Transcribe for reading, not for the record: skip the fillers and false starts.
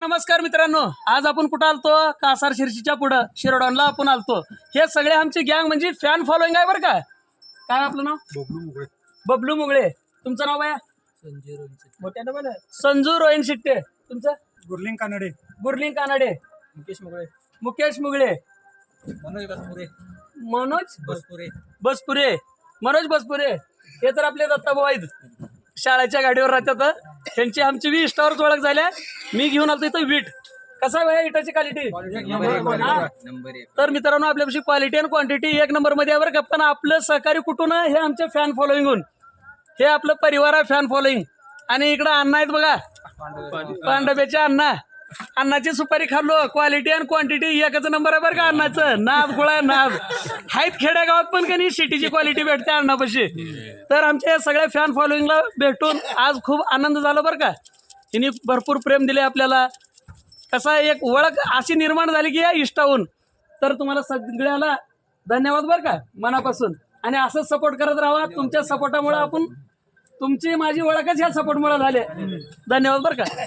नमस्कार मित्रांनो, आज आपण कुठं आलतो? कासार शिर्शीच्या पुढं शिरोडॉनला आपण आलतो. हे सगळे आमची गँग म्हणजे फॅन फॉलोइंग आहे बरं का. काय आपलं नाव? बबलू मुगळे. बबलू मुगळे. तुमचं नाव काय? संजू रोहिन शिट्टे. तुमचं? गुरलिंग कानडे. गुरलिंग कानडे. मुकेश मुगळे. मुकेश मुगळे. मनोज बसपुरे. मनोज बसपुरे. बसपुरे. मनोज बसपुरे. हे तर आपले दत्ताभाऊ आहेत, शाळेच्या गाडीवर राहतात. त्यांची आमची बी इष्टावरच ओळख झाल्या. मी घेऊन आलतो इथं वीट. कसा आहे इटाची क्वालिटी? तर मित्रांनो, आपल्यापाशी क्वालिटी आणि क्वांटिटी एक नंबर मध्ये आहे बरं का. पण आपलं सहकारी कुठून? हे आमच्या फॅन फॉलोईंगहून. हे आपलं परिवार आहे फॅन फॉलोईंग. आणि इकडं अण्णा आहेत बघा, पांडव्याचे अण्णा. अन्नाची सुपारी खाल्लो. क्वालिटी आणि क्वांटिटी एकच नंबर आहे बरं का अण्णाचं. नाद गोळा नाद आहेत खेड्यागावात, पण का नाही सिटीची क्वालिटी भेटते अण्णापाशी. तर आमच्या सगळ्या फॅन फॉलोईंगला भेटून आज खूप आनंद झाला बरं का. हिने भरपूर प्रेम दिले आपल्याला. कसा एक ओळख अशी निर्माण झाली की या इष्टाहून. तर तुम्हाला सगळ्याला धन्यवाद बरं का मनापासून. आणि असंच सपोर्ट करत राहा. तुमच्या सपोर्टामुळे आपण, तुमची माझी ओळखच ह्या सपोर्टमुळे झाले. धन्यवाद बरं का.